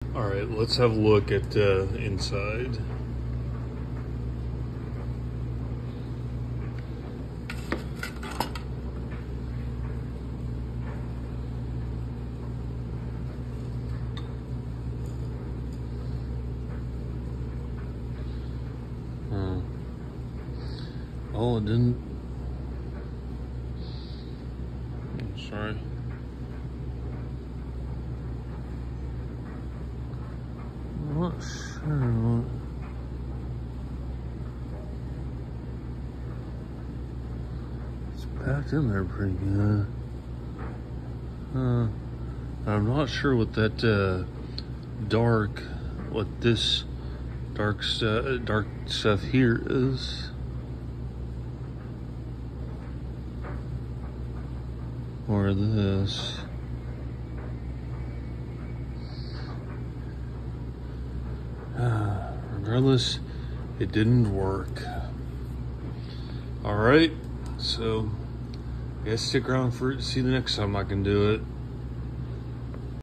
All right, let's have a look at inside. Oh, it didn't. Sorry. I'm not sure. It's packed in there pretty good. I'm not sure what that what this dark stuff here is. Or this. Regardless, it didn't work. All right, so I guess stick around for see the next time I can do it.